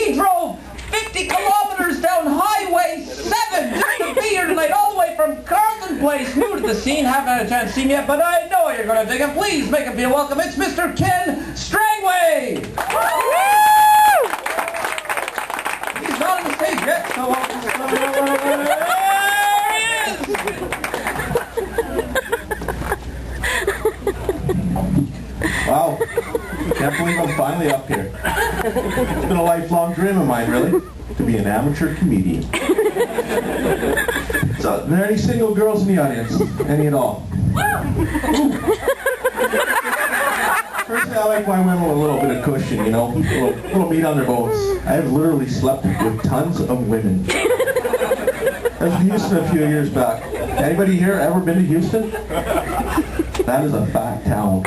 He drove 50 kilometers down Highway 7 just to be here tonight, all the way from Carlton Place. New to the scene, haven't had a chance to see him yet, but I know you're going to dig him. Please make him feel welcome. It's Mr. Ken Strangway. He's not on the stage yet, so Wow, can't believe I'm finally up here. It's been a lifelong dream of mine, really, to be an amateur comedian. So, are there any single girls in the audience? Any at all? Personally, I like my women with a little bit of cushion, you know, a little meat on their bones. I have literally slept with tons of women. I was in Houston a few years back. Anybody here ever been to Houston? That is a fat town.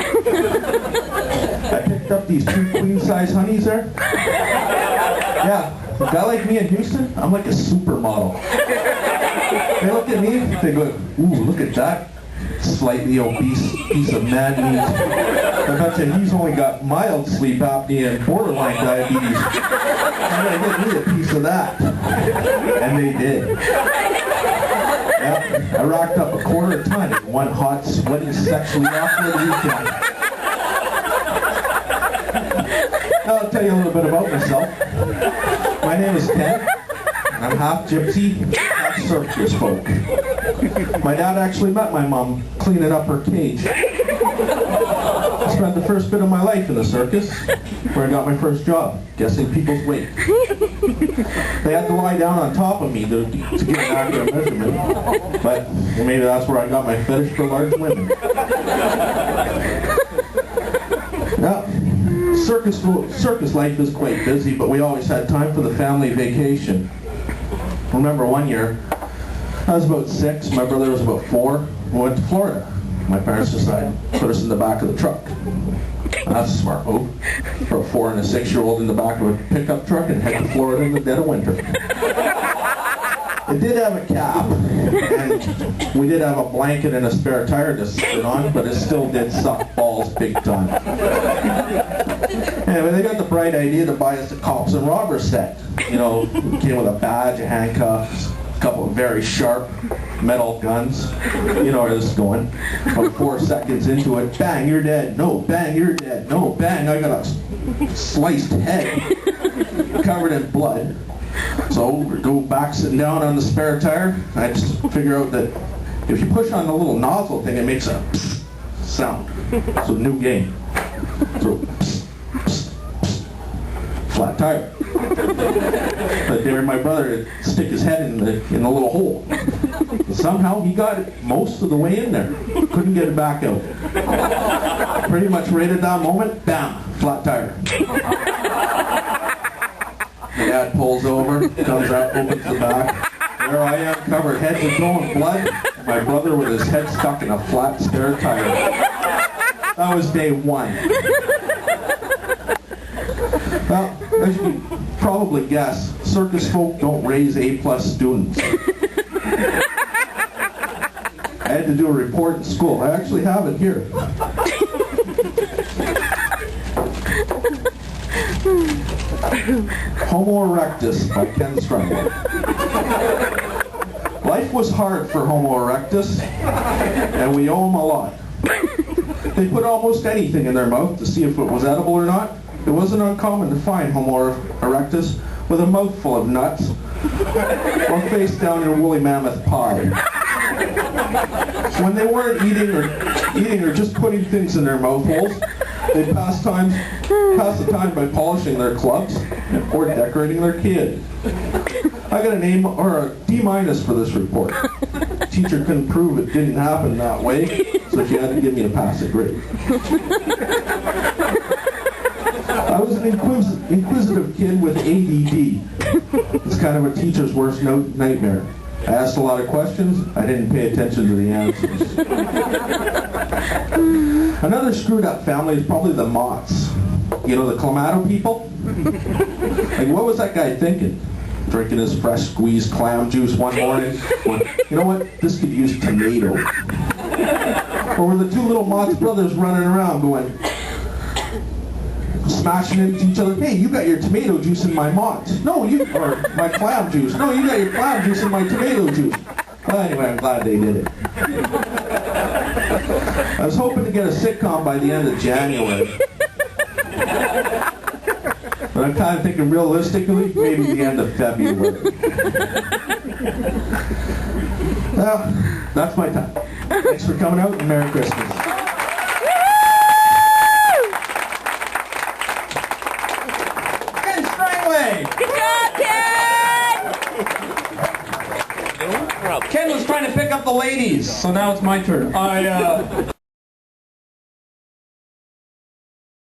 I picked up these 2 queen-size honeys there. Yeah, a guy like me in Houston, I'm like a supermodel. They look at me, they go, ooh, look at that slightly obese piece of mad meat. I bet you he's only got mild sleep apnea and borderline diabetes. I'm gonna get me a piece of that. And they did. Yeah, I racked up a quarter ton in one hot, sweaty, sexually awkward weekend. I'll tell you a little bit about myself. My name is Ken. I'm half gypsy, half circus folk. My dad actually met my mom cleaning up her cage. I spent the first bit of my life in the circus, where I got my first job, guessing people's weight. They had to lie down on top of me to get an accurate measurement, but maybe that's where I got my fetish for large women. Now, circus life is quite busy, but we always had time for the family vacation. I remember one year, I was about 6, my brother was about 4, we went to Florida. My parents decided to put us in the back of the truck. That's a smart move. For a 4 and a 6-year-old in the back of a pickup truck and head to Florida in the dead of winter. It did have a cab, and we did have a blanket and a spare tire to sit on, but it still did suck balls big time. Anyway, they got the bright idea to buy us a cops and robbers set. You know, it came with a badge, handcuffs, a couple of very sharp metal guns. You know where this is going. About 4 seconds into it, bang, you're dead. No, bang, you're dead. No, bang, I got a sliced head covered in blood. So we go back sitting down on the spare tire. I just figure out that if you push on the little nozzle thing, it makes a psst sound. So new game. So psst, psst, psst. Flat tire. But there, my brother would stick his head in the little hole. And somehow he got it most of the way in there. Couldn't get it back out. Pretty much right at that moment, bam, flat tire. My dad pulls over, comes out, opens the back. There I am, covered head with going blood. And my brother with his head stuck in a flat spare tire. That was day 1. Well, as you can probably guess, circus folk don't raise A+ students. I had to do a report in school. I actually have it here. Homo erectus by Ken Strangway. Life was hard for Homo erectus, and we owe him a lot. They put almost anything in their mouth to see if it was edible or not. It wasn't uncommon to find Homo erectus with a mouthful of nuts or face down in woolly mammoth pie. When they weren't eating or just putting things in their mouth holes, they'd pass the time by polishing their clubs or decorating their kid. I got an A or a D- for this report. Teacher couldn't prove it didn't happen that way, so she had to give me a passing grade. I was an inquisitive kid with ADD. It's kind of a teacher's worst nightmare. I asked a lot of questions. I didn't pay attention to the answers. Another screwed up family is probably the Motts. You know, the Clamato people? Like, what was that guy thinking? Drinking his fresh squeezed clam juice one morning? Or, you know what? This could use tomato. Or were the 2 little Motts brothers running around going, smashing into each other. Hey, you got your tomato juice in my mott. No, or my clam juice. No, you got your clam juice in my tomato juice. Well, anyway, I'm glad they did it. I was hoping to get a sitcom by the end of January. But I'm kind of thinking realistically, maybe the end of February. Well, that's my time. Thanks for coming out, and Merry Christmas. Ken Strangway! Good job, Ken! Ken was trying to pick up the ladies, so now it's my turn.